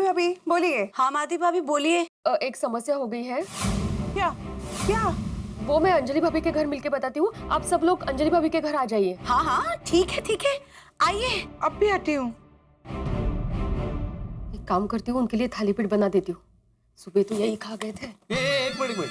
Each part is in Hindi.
भाभी बोलिए। हाँ माधवी भाभी बोलिए। एक समस्या हो गई है। क्या क्या? वो मैं अंजलि भाभी के घर मिलके बताती हूँ, आप सब लोग अंजलि भाभी के घर आ जाइए। हाँ हाँ ठीक है आइए। अब भी आती हूँ। एक काम करती हूँ, उनके लिए थाली पीठ बना देती हूँ। सुबह तो यही खा गए थे। एक मिनट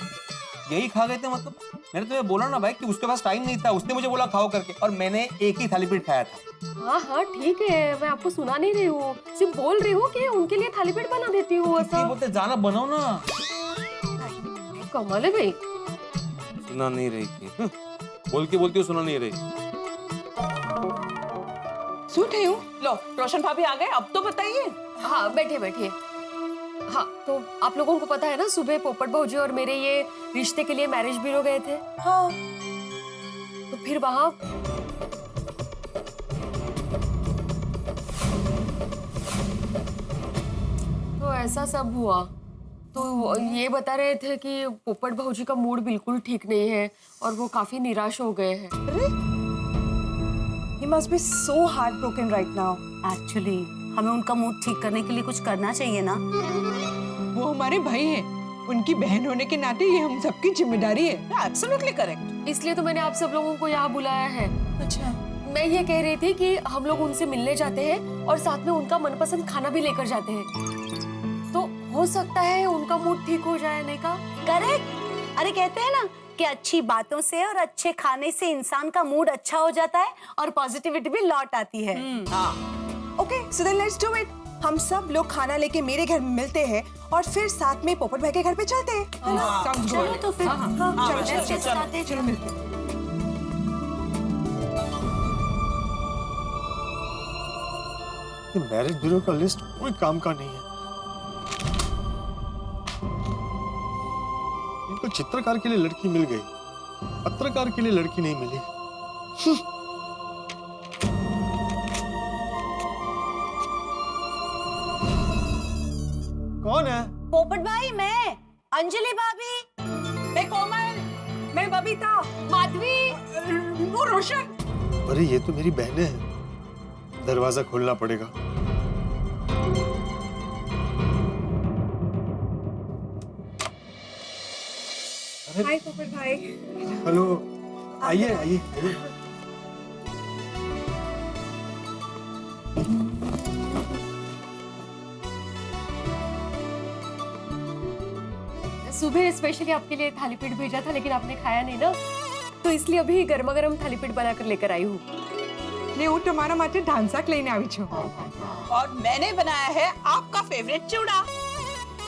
यही खा गए थे मतलब? मैंने तुम्हें बोला ना भाई कि उसके पास टाइम नहीं था, उसने मुझे बोला खाओ करके, और मैंने एक ही थाली पीठ खाया था। हाँ हाँ ठीक है, मैं आपको सुना नहीं रही हूँ, सिर्फ बोल रही हूँ कि उनके लिए थाली पीठ बना देती हूँ। ऐसा बोलते जाना बनाओ ना। कमाल है भाई। सुना नहीं रही थी। बोलती हूँ सुना नहीं रही। सुन रही हूँ। लो रोशन भाभी आ गए, अब तो बताइए। हाँ बैठिए बैठिए। हाँ तो आप लोगों को पता है ना, सुबह पोपट भाऊजी और मेरे ये रिश्ते के लिए मैरिज ब्यूरो गए थे। हाँ। तो फिर वहाँ तो ऐसा सब हुआ। तो ये बता रहे थे कि पोपट भाऊजी का मूड बिल्कुल ठीक नहीं है और वो काफी निराश हो गए हैं। He must be so heartbroken right now. Actually हमें उनका मूड ठीक करने के लिए कुछ करना चाहिए ना। वो हमारे भाई हैं, उनकी बहन होने के नाते ये हम सबकी जिम्मेदारी है। Absolutely correct. इसलिए तो मैंने आप सब लोगों को यहाँ बुलाया है। अच्छा। मैं ये कह रही थी कि हम लोग उनसे मिलने जाते हैं और साथ में उनका मनपसंद खाना भी लेकर जाते हैं, तो हो सकता है उनका मूड ठीक हो जाए। नहीं का करेक्ट। अरे कहते हैं ना कि अच्छी बातों से और अच्छे खाने से इंसान का मूड अच्छा हो जाता है और पॉजिटिविटी भी लौट आती है। Okay, so then let's do it. हम सब लोग खाना लेके मेरे घर में मिलते हैं और फिर साथ में पोपट भाई के घर पे चलते हैं, है ना? Sounds चलो good. तो फिर चलो let's get started. चलो मिलते हैं। ये मैरिज ब्यूरो का लिस्ट कोई काम का नहीं है। इनको चित्रकार के लिए लड़की मिल गई, पत्रकार के लिए लड़की नहीं मिली। कौन है? पोपट भाई, मैं अंजलि भाभी। मैं कोमल, मैं बबीता, माधवी, वो रोशन। अरे ये तो मेरी बहनें हैं, दरवाजा खोलना पड़ेगा। हाय पोपट भाई। हेलो, आइए आइए आइए। सुबह स्पेशली आपके लिए थाली पीठ भेजा था, लेकिन आपने खाया नहीं ना, तो इसलिए अभी गर्मा गर्म थाली पीठ बनाकर लेकर आई हूँ। ने હું તમારા માટે ઢાંસાક લઈને આવી છું। और मैंने बनाया है आपका फेवरेट चूड़ा।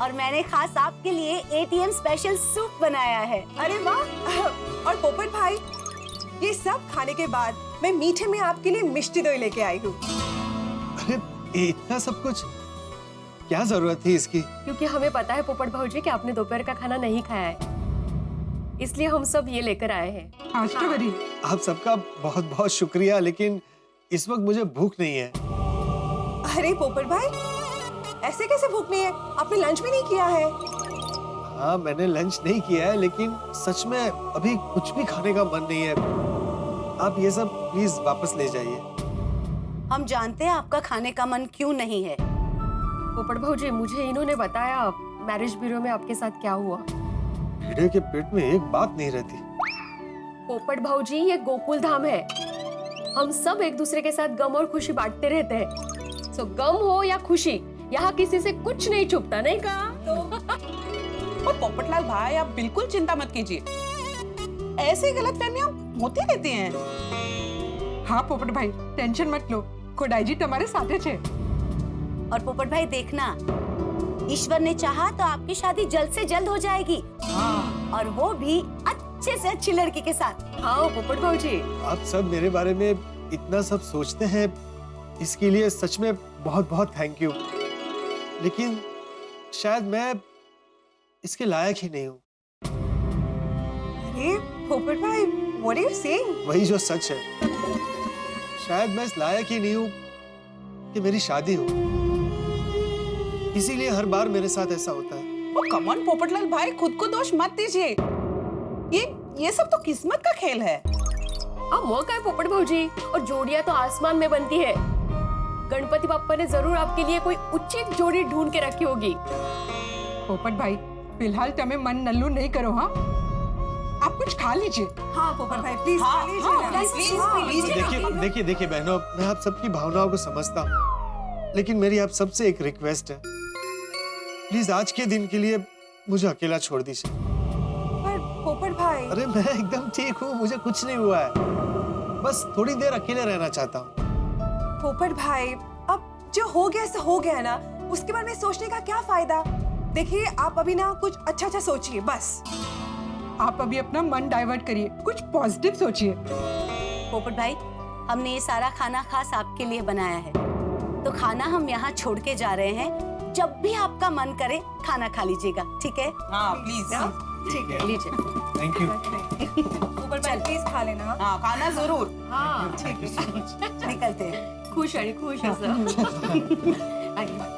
और मैंने खास आपके लिए एटीएम स्पेशल सूप बनाया है। अरे वाह। और पोपट भाई, ये सब खाने के बाद मैं मीठे में आपके लिए मिष्टी दोई लेके आई हूँ। अरे इतना सब कुछ क्या जरूरत थी इसकी? क्योंकि हमें पता है पोपट भाऊजी कि आपने दोपहर का खाना नहीं खाया है, इसलिए हम सब ये लेकर आए हैं। आज तो बड़ी। आप सबका बहुत बहुत शुक्रिया, लेकिन इस वक्त मुझे भूख नहीं है। अरे पोपट भाई, ऐसे कैसे भूख नहीं है? आपने लंच भी नहीं किया है। हाँ मैंने लंच नहीं किया है, लेकिन सच में अभी कुछ भी खाने का मन नहीं है। आप ये सब प्लीज वापस ले जाइए। हम जानते हैं आपका खाने का मन क्यों नहीं है। पोपट भाऊजी, मुझे इन्होंने बताया मैरिज ब्यूरो में आपके साथ क्या हुआ। कीड़े के पेट में एक बात नहीं रहती। पोपट भाऊजी, ये गोकुल धाम है, हम सब एक दूसरे के साथ गम और खुशी बांटते रहते हैं। सो गम हो या खुशी, यहाँ किसी से कुछ नहीं छुपता। नहीं कहा तो और पोपटलाल भाई, आप बिल्कुल चिंता मत कीजिए, ऐसी गलतफहमियां होती रहती हैं। हाँ पोपट भाई, टेंशन मत लो, खोडाई जी तुम्हारे साथ है। और पोपट भाई देखना, ईश्वर ने चाहा तो आपकी शादी जल्द से जल्द हो जाएगी। हाँ। और वो भी अच्छे से अच्छी लड़की के साथ। हाँ पोपट भाऊजी, आप सब मेरे बारे में इतना सब सोचते हैं, इसके लिए सच में बहुत बहुत थैंक यू। लेकिन शायद मैं इसके लायक ही नहीं हूँ। अरे पोपट भाई, what are you saying? वही जो सच है, शायद मैं इस लायक ही नहीं हूँ कि मेरी शादी हो। इसीलिए हर बार मेरे साथ ऐसा होता है। ओ कम ऑन पोपटलाल भाई, खुद को दोष मत दीजिए, ये सब तो किस्मत का खेल है। अब मौका है पोपट भाऊजी, और जोड़ियां तो आसमान में बनती है। गणपति बाप्पा ने जरूर आपके लिए कोई उचित जोड़ी ढूंढ के रखी होगी। पोपट भाई फिलहाल तमें मन नल्लू नहीं करो। हाँ, आप कुछ खा लीजिए। हाँ पोपट भाई प्लीज हाँ, खा लीजिए हाँ, ना। Please, please. देखिए बहनों, मैं आप सबकी भावनाओं को समझता हूँ, लेकिन मेरी आप सबसे एक रिक्वेस्ट है, प्लीज आज के दिन के लिए मुझे अकेला छोड़ दीजिए। पर पोपट भाई अरे मैं एकदम ठीक हूँ, मुझे कुछ नहीं हुआ है, बस थोड़ी देर अकेले रहना चाहता हूँ। पोपट भाई अब जो हो गया सो हो गया ना, उसके बारे में सोचने का क्या फायदा। देखिए आप अभी ना कुछ अच्छा सोचिए बस। आप अभी अपना मन डाइवर्ट करिए, कुछ पॉजिटिव सोचिए। पोपट भाई, हमने ये सारा खाना खास आपके लिए बनाया है, तो खाना हम यहाँ छोड़ के जा रहे हैं। जब भी आपका मन करे खाना खा लीजिएगा, ठीक है? हाँ प्लीज। ठीक है लीजिए। Thank you. पोपट भाई प्लीज खा लेना। हाँ, खाना जरूर। हाँ, निकलते हैं। खुश है सब। आइए।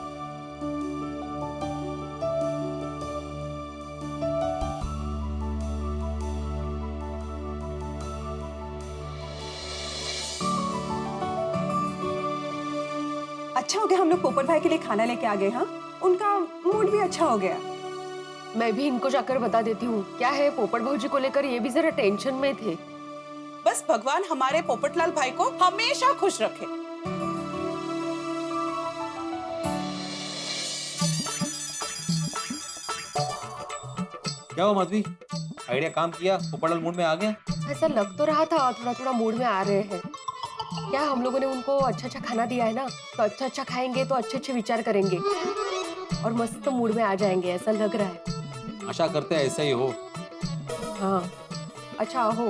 अच्छा हो गया हम लोग पोपट भाई के लिए खाना लेके आ गए। हाँ, उनका मूड भी अच्छा हो गया। मैं भी इनको जाकर बता देती हूँ। क्या है, पोपट भौजी को लेकर ये भी जरा टेंशन में थे। बस भगवान हमारे पोपटलाल भाई को हमेशा खुश रखे। क्या हुआ माधवी, आइडिया काम किया? पोपटलाल मूड में आ गया? ऐसा लग तो रहा था, थोड़ा थोड़ा मूड में आ रहे हैं। क्या हम लोगों ने उनको अच्छा खाना दिया है ना, तो अच्छा खाएंगे तो अच्छे विचार करेंगे और मस्त मूड में आ जाएंगे, ऐसा लग रहा है। आशा करते हैं ऐसा ही हो। हाँ, अच्छा हो।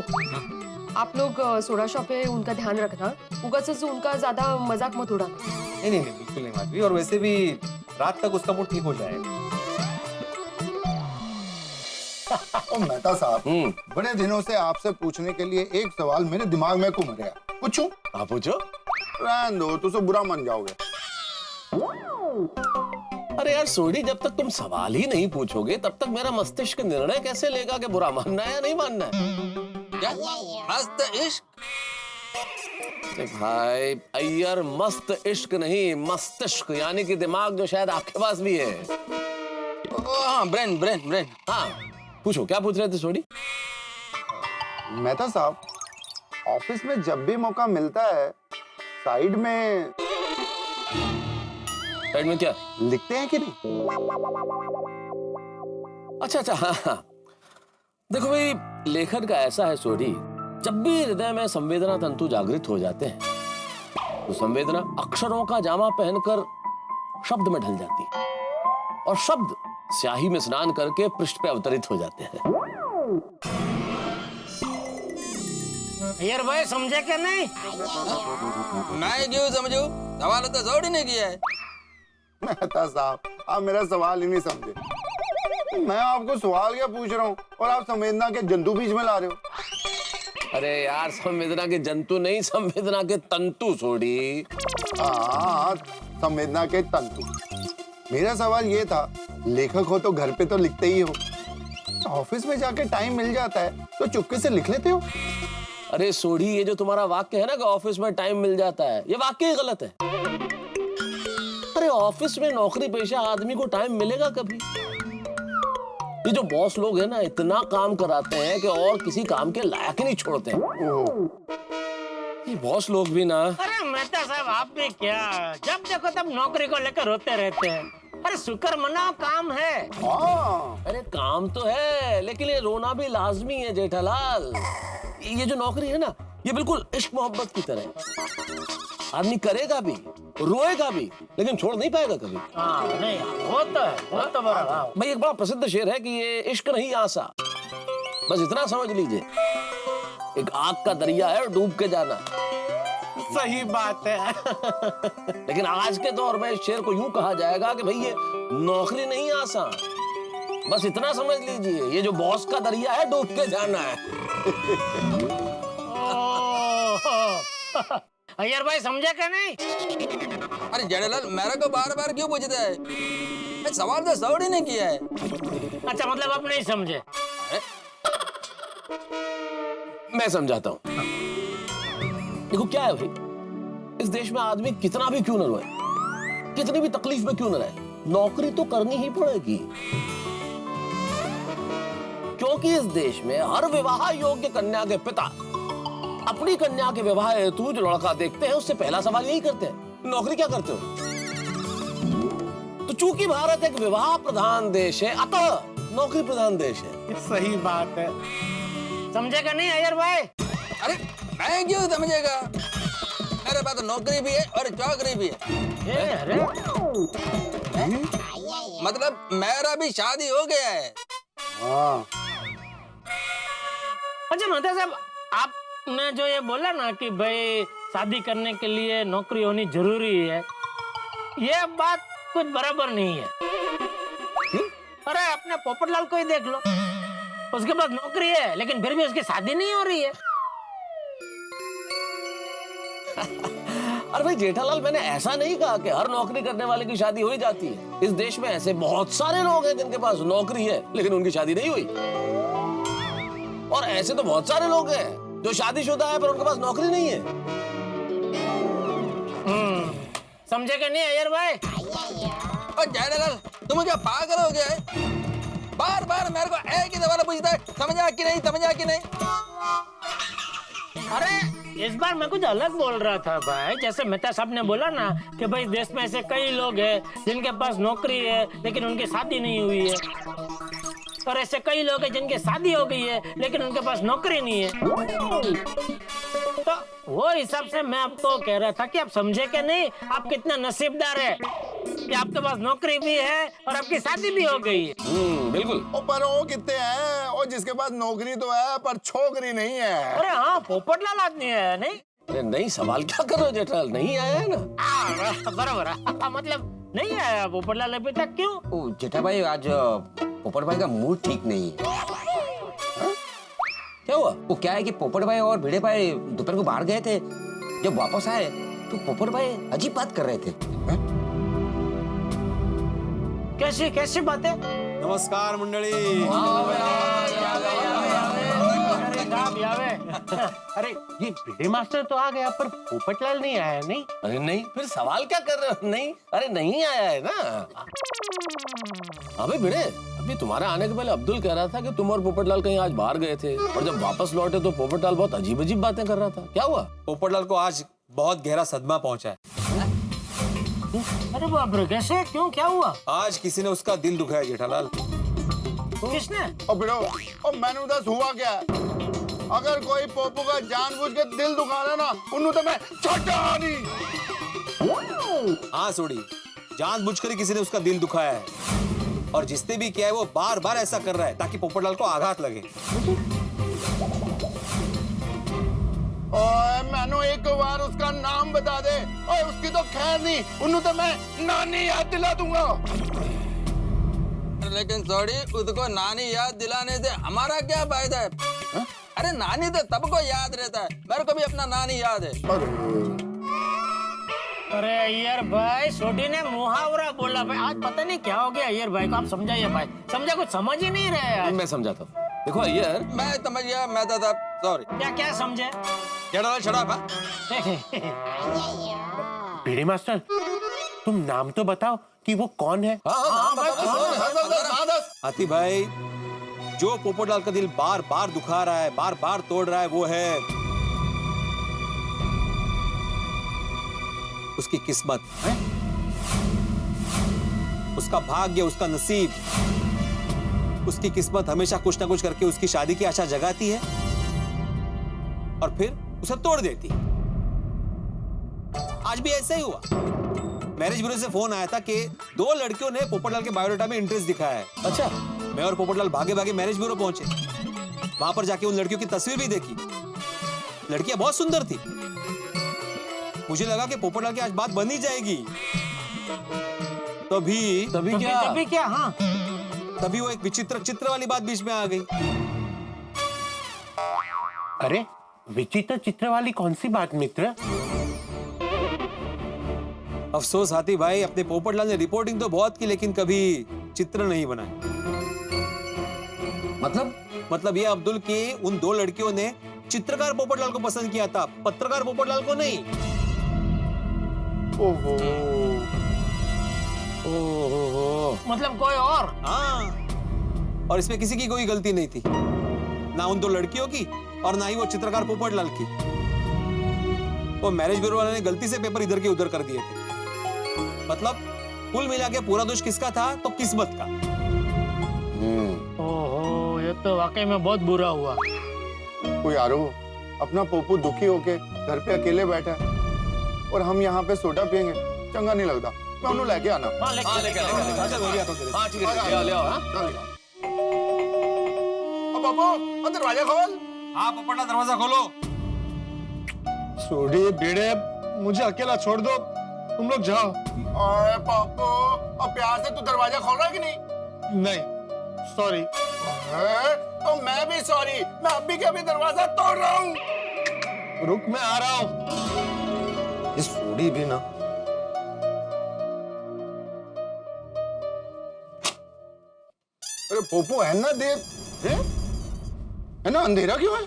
आप लोग सोडा शॉप है, उनका ध्यान रखना, उगाच उनका ज्यादा मजाक मत उड़ाना। नहीं बिल्कुल नहीं माधवी, और वैसे भी रात तक उसका मूड ठीक हो जाएगा। ओ मेहता साहब, बड़े दिनों से आपसे पूछने के लिए एक सवाल मेरे दिमाग में घूम रहा है। पूछूं? हाँ पूछो। रहने दो, तो बुरा मान जाओगे। अरे यार सोडी, जब तक तुम सवाल ही नहीं पूछोगे तब तक मेरा मस्तिष्क निर्णय कैसे लेगा कि बुरा मानना है या नहीं मानना है? क्या मस्त इश्क? अरे भाई अय्यर, मस्त इश्क नहीं, मस्तिष्क, यानी कि दिमाग, जो शायद आपके पास भी है। हाँ, ब्रेन। हाँ पूछो, क्या पूछ रहे थे सोडी? मेहता साहब, ऑफिस में जब भी मौका मिलता है साइड में क्या लिखते हैं कि नहीं? अच्छा हाँ। देखो भाई, लेखन का ऐसा है सोडी, जब भी हृदय में संवेदना तंतु जागृत हो जाते हैं तो संवेदना अक्षरों का जामा पहनकर शब्द में ढल जाती है और शब्द स्याही में स्नान करके पृष्ठ पे अवतरित हो जाते हैं। यार भाई समझे क्या नहीं? मैं क्यों समझू? सवाल तो जोड़ी ने किया है। मेहता साहब, आप मेरा सवाल ही नहीं समझे। मैं आपको सवाल क्या पूछ रहा हूँ और आप संवेदना के जंतु बीच में ला रहे हो। अरे यार, संवेदना के जंतु नहीं, संवेदना के तंतु सोडी। हाँ, संवेदना के तंतु। मेरा सवाल ये था, लेखक हो तो घर पे तो लिखते ही हो, ऑफिस में जाके टाइम मिल जाता है तो चुपके से लिख लेते हो। अरे सोडी, ये जो तुम्हारा वाक्य है ना कि ऑफिस में टाइम मिल जाता है, ये वाक्य ही गलत है। अरे ऑफिस में नौकरी पेशा आदमी को टाइम मिलेगा कभी? ये जो बॉस लोग हैं ना, इतना काम कराते हैं कि और किसी काम के लायक ही नहीं छोड़ते हैं। ये बॉस लोग भी ना। अरे मेहता साहब, आप भी क्या, जब देखो तब नौकरी को लेकर रोते रहते हैं। अरे शुक्र मनाओ, काम है। हाँ, अरे काम तो है, लेकिन ये रोना भी लाजमी है जेठालाल। ये जो नौकरी है ना, ये बिल्कुल इश्क मोहब्बत की तरह है। आदमी करेगा भी, रोएगा भी, लेकिन छोड़ नहीं पाएगा कभी। हाँ, नहीं वो तो है, वो तो बराबर। भाई एक बड़ा प्रसिद्ध शेर है कि ये इश्क नहीं आसा, बस इतना समझ लीजिए, एक आग का दरिया है और डूब के जाना। सही बात है। लेकिन आज के दौर में इस शेर को यूं कहा जाएगा कि भाई ये नौकरी नहीं आसान, बस इतना समझ लीजिए, ये जो बॉस का दरिया है डूब के जाना है। अय्यर भाई समझे क्या नहीं? अरे जेठालाल, मेरा को बार बार क्यों पूछता है? मैं सवाल तो सौड़ी ने किया है। अच्छा, मतलब आप नहीं समझे? मैं समझाता हूं। देखो क्या है भाई, इस देश में आदमी कितना भी क्यों न रोए, कितनी भी तकलीफ में क्यों न रहे, नौकरी तो करनी ही पड़ेगी। क्योंकि इस देश में हर विवाह योग्य कन्या के पिता अपनी कन्या के विवाह हेतु जो लड़का देखते हैं उससे पहला सवाल यही करते हैं, नौकरी क्या करते हो? तो चूंकि भारत एक विवाह प्रधान देश है, अतः नौकरी प्रधान देश है। सही बात है, समझेगा नहीं अय्यर भाई? अरे मैं क्यों समझेगा, मेरे पास नौकरी भी है और चौकरी भी है। अरे मतलब मेरा भी शादी हो गया है। अच्छा मेहता साहब, आपने जो ये बोला ना कि भाई शादी करने के लिए नौकरी होनी जरूरी है, ये बात कुछ बराबर नहीं है। अरे अपने पोपटलाल को ही देख लो, उसके पास नौकरी है लेकिन फिर भी उसकी शादी नहीं हो रही है। अरे भाई जेठालाल, मैंने ऐसा नहीं कहा कि हर नौकरी करने वाले की शादी हो ही जाती है। इस देश में ऐसे बहुत सारे लोग हैं जिनके पास नौकरी है लेकिन उनकी शादी नहीं हुई, और ऐसे तो बहुत सारे लोग हैं जो शादीशुदा है पर उनके पास नौकरी नहीं है। समझे क्या नहीं अय्यर भाई? और जेठालाल, तुम क्या पागल हो गया है? बार बार मेरे को एक ही सवाल पूछता है, समझा कि नहीं, समझा कि नहीं? अरे इस बार मैं कुछ अलग बोल रहा था भाई। जैसे मेहता साहब ने बोला ना कि भाई देश में ऐसे कई लोग हैं जिनके पास नौकरी है लेकिन उनकी शादी नहीं हुई है, और ऐसे कई लोग हैं जिनकी शादी हो गई है लेकिन उनके पास नौकरी नहीं है। तो वो हिसाब से मैं आपको कह रहा था कि आप समझे क्या नहीं, आप कितना नसीबदार है कि आपके पास नौकरी भी है और आपकी शादी भी हो गई है। बिल्कुल। पर वो कितने हैं, और जिसके पास नौकरी तो है पर छोकरी नहीं है। अरे हाँ, पोपटलाल आदमी है नहीं? अरे नहीं, सवाल क्या कर रहे हो जेठालाल, नहीं आया है ना? बराबर है, मतलब नहीं आया पोपटलाल अभी तक। क्यों? ओ जेठा भाई, आज पोपट भाई का मूड ठीक नहीं है। क्या हुआ? वो क्या है कि पोपट भाई और भिड़े भाई दोपहर को बाहर गए थे, जब वापस आए तो पोपट भाई अजीब बात कर रहे थे। कैसी कैसी बातें? नमस्कार मंडळी। अरे ये भिड़े मास्टर तो आ गया पर पोपटलाल नहीं आया नहीं? अरे नहीं, फिर सवाल क्या कर रहे हो? नहीं, अरे नहीं आया है ना। अबे भिड़े, अभी तुम्हारे आने के पहले अब्दुल कह रहा था कि तुम और पोपटलाल कहीं आज बाहर गए थे, और जब वापस लौटे तो पोपटलाल बहुत अजीब अजीब बातें कर रहा था। क्या हुआ? पोपटलाल को आज बहुत गहरा सदमा पहुंचा है। अरे बाप रे, कैसे? क्यों, क्या हुआ? आज किसी ने उसका दिल दुखाया जेठालाल। किसने? और बिड़ो, और मैंने दस हुआ क्या? अगर कोई पोपू का जानबूझ के दिल दुखाना ना, उन्हें तो मैं छोटा नहीं। हाँ सोड़ी, जानबूझकर ही किसी ने उसका दिल दुखाया है, और जिसने भी किया है वो बार बार ऐसा कर रहा है ताकि पोपटलाल को आघात लगे। और मैंने एक बार उसका नाम बता दे, और उसकी तो खैर नहीं, उन्हें तो मैं नानी याद दिला दूंगा। लेकिन सॉरी, उसको नानी याद दिलाने से हमारा क्या फायदा है? अरे नानी तो सबको याद रहता है, मेरे को भी अपना नानी याद है। अरे अय्यर भाई, छोटी ने मुहावरा बोला भाई, आज पता नहीं क्या हो गया अय्यर भाई को। आप समझाइए भाई, समझा, कुछ समझ ही नहीं रहे आज। मैं समझाता हूँ। देखो अय्यर, मैं समझ गया, मैं तो था सॉरी। क्या क्या समझे? जेठालाल शराब। भिड़े मास्टर, तुम नाम तो बताओ कि वो कौन है? हाथी भाई, जो पोपटलाल का दिल बार बार दुखा रहा है, बार बार तोड़ रहा है, वो है उसकी किस्मत, उसका भाग्य, उसका नसीब। उसकी किस्मत हमेशा कुछ ना कुछ करके उसकी शादी की आशा जगाती है और फिर उसे तोड़ देती। आज भी ऐसा ही हुआ। मैरिज ब्यूरो से फोन आया था कि 2 लड़कियों ने पोपटलाल के बायोडाटा में इंटरेस्ट दिखाया है। अच्छा, मैं और पोपटलाल भागे भागे मैरिज ब्यूरो पहुंचे। वहां पर जाके उन लड़कियों की तस्वीर भी देखी। लड़कियां बहुत सुंदर थी। मुझे लगा कि पोपटलाल की आज बात बन ही जाएगी। तभी क्या? हाँ, तभी वो एक विचित्र चित्र वाली बात बीच में आ गई। अरे विचित्र चित्र वाली कौन सी बात मित्र? अफसोस हाथी भाई, अपने पोपटलाल ने रिपोर्टिंग तो बहुत की लेकिन कभी चित्र नहीं बनाया। मतलब ये अब्दुल के उन 2 लड़कियों ने चित्रकार पोपटलाल को पसंद किया था, पत्रकार पोपटलाल को नहीं। ओहो ओहो, मतलब कोई और? हाँ, और इसमें किसी की कोई गलती नहीं थी, ना उन दो लड़कियों की और ना ही वो चित्रकार पोपटलाल की। वो मैरिज ब्यूरो वाले ने गलती से पेपर इधर के उधर कर दिए थे। मतलब कुल मिला के पूरा दोष किसका था? तो किस्मत का। ओहो, ये तो वाकई में बहुत बुरा हुआ। कोई यारो, अपना पोपू दुखी होके घर पे अकेले बैठा है और हम यहाँ पे सोडा पियेंगे, चंगा नहीं लगता। मैं उन्हें लेके आना। हाँ, लेके हाँ, लेके आओ, हाँ, ठीक है, ले आओ, हाँ। अब पापा, दरवाजा खोल। हाँ पोपटलाल, दरवाजा खोलो। सोडी बेड़े, मुझे अकेला छोड़ दो, तुम लोग जाओ। अरे पापू, अब प्यार से तू दरवाजा खोल रहा है कि नहीं? नहीं, सॉरी। तो मैं भी सॉरी, मैं अभी के अभी दरवाजा तोड़ रहा हूँ। रुक, मैं आ रहा हूँ। ये सोडी भी ना। अरे पोपू, है ना देर है ना, अंधेरा क्यों है?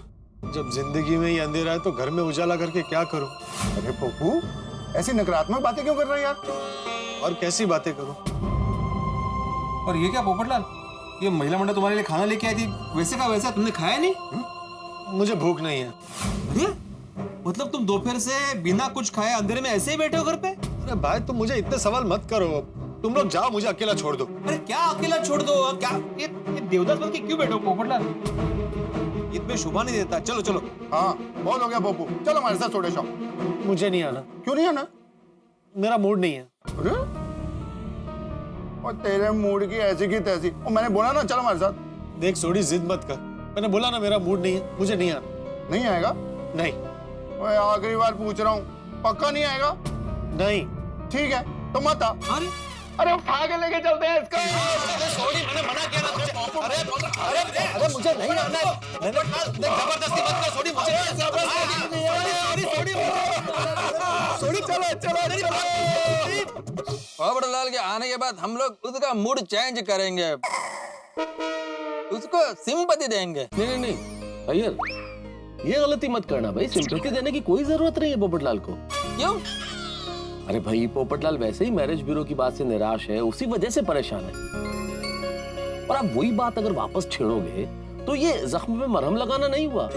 जब जिंदगी में ही अंधेरा है तो घर में उजाला करके क्या करूं? अरे पोपू, ऐसी नकारात्मक बातें क्यों कर रहा है यार? और कैसी बातें करूं? और ये क्या पोपटलाल, ये महिला मंडल तुम्हारे लिए खाना लेके आई थी, वैसे का वैसा तुमने खाया नहीं? मुझे भूख नहीं है। अरे मतलब तुम दोपहर से बिना कुछ खाए अंधेरे में ऐसे ही बैठे हो घर पे? अरे भाई, तुम मुझे इतने सवाल मत करो। तुम लोग जाओ, मुझे अकेला छोड़ दो। अरे क्या अकेला छोड़ दो? क्या ये देवदास बन के क्यों बैठो पोपटलाल? इसमें शोभा नहीं देता। चलो चलो। हाँ, बहुत हो गया पोपू, चलो हमारे साथ सोडे शॉप। मुझे नहीं आना। क्यों नहीं आना? मेरा मूड नहीं है। अरे, और तेरे मूड की ऐसी की तैसी। और मैंने बोला ना चलो हमारे साथ। देख सोडी, जिद मत कर। मैंने बोला ना मेरा मूड नहीं है, मुझे नहीं आना। नहीं आएगा? नहीं। ओए, आखिरी बार पूछ रहा हूँ, पक्का नहीं आएगा? नहीं। ठीक है, तो मत आ। अरे उठा के लेके चलते हैं इसका। मैंने मना किया ना तुझे। अरे मुझे नहीं आना है। मैंने जबरदस्ती मत कर सोडी, मुझे सोडी, चलो। पोपटलाल के आने के बाद हम लोग उसका मूड चेंज करेंगे, उसको सिंपैथी देंगे। नहीं नहीं नहीं अय्यर, ये गलती मत करना भाई। सिंपैथी देने की कोई जरूरत नहीं है पोपटलाल को। क्यों? अरे भाई, पोपटलाल वैसे ही मैरिज ब्यूरो की बात से निराश है, उसी वजह से परेशान है। और आप वही बात अगर वापस छेड़ोगे तो ये जख्म पे मरहम लगाना नहीं हुआ,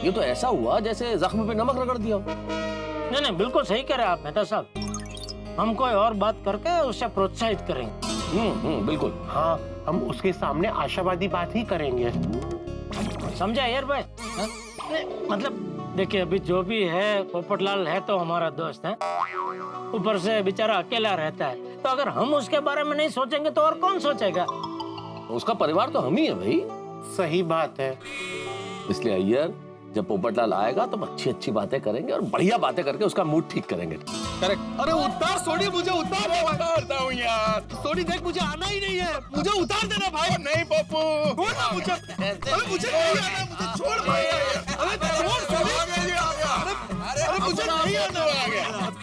ये तो ऐसा हुआ जैसे जख्म पे नमक रगड़ दिया। नहीं नहीं, बिल्कुल सही कह रहे हैं आप मेहता साहब। हम कोई और बात करके उसे प्रोत्साहित करेंगे। बिल्कुल। हाँ, हम उसके सामने आशावादी बात ही करेंगे। समझा यार भाई? मतलब देखिए, अभी जो भी है, पोपटलाल है तो हमारा दोस्त है, ऊपर से बेचारा अकेला रहता है, तो अगर हम उसके बारे में नहीं सोचेंगे तो और कौन सोचेगा? उसका परिवार तो हम ही है भाई। सही बात है। इसलिए अय्यर, जब पोपटलाल आएगा तो अच्छी अच्छी बातें करेंगे और बढ़िया बातें करके उसका मूड ठीक करेंगे। करेक्ट। अरे उतार सोडी, मुझे उतार। उतारता हूँ यार। सोडी देख, मुझे आना ही नहीं है, मुझे उतार देना भाई। नहीं पप्पू, छोड़ ना मुझे। अरे मुझे नहीं आना, मुझे छोड़ भाई। अरे छोड़ सोडी। अरे मुझे नहीं आना।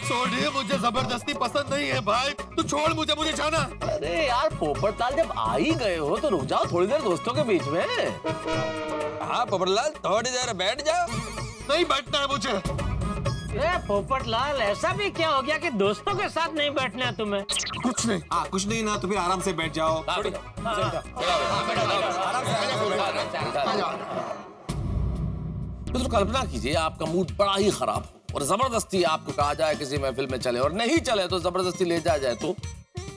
सोडी, मुझे जबरदस्ती पसंद नहीं है भाई, तू छोड़ मुझे, मुझे जाना। अरे यार पोपटलाल, जब आ ही गए हो तो रुक जाओ थोड़ी देर दोस्तों के बीच में। हाँ पोपटलाल, थोड़ी देर बैठ जाओ। नहीं बैठना है मुझे। पोपटलाल, ऐसा भी क्या हो गया कि दोस्तों के साथ नहीं बैठना है तुम्हें? कुछ नहीं। हाँ कुछ नहीं ना, तो फिर आराम से बैठ जाओ। तो कल्पना कीजिए आपका मूड बड़ा ही खराब हो और जबरदस्ती आपको कहा जाए किसी महफिल में चले, और नहीं चले तो जबरदस्ती ले जाया जाए। तो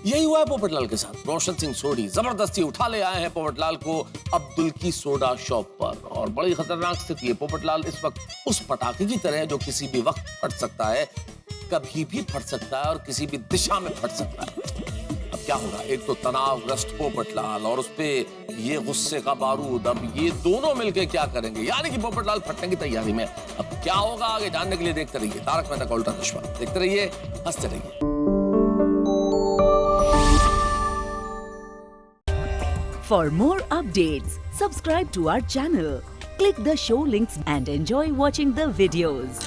यही हुआ है पोपटलाल के साथ। रोशन सिंह सोडी जबरदस्ती उठा ले आए हैं पोपटलाल को अब्दुल की सोडा शॉप पर, और बड़ी खतरनाक स्थिति है। पोपटलाल इस वक्त उस पटाखे की तरह है जो किसी भी वक्त फट सकता है, कभी भी फट सकता है और किसी भी दिशा में फट सकता है। अब क्या होगा? एक तो तनावग्रस्त पोपटलाल और उस पे ये गुस्से का बारूद, अब ये दोनों मिलकर क्या करेंगे? यानी कि पोपटलाल फटने की तैयारी में। अब क्या होगा आगे जानने के लिए देखते रहिए तारक मेहता का उल्टा चश्मा। देखते रहिए, हंसते रहिए। For more updates, subscribe to our channel, click the show links and enjoy watching the videos.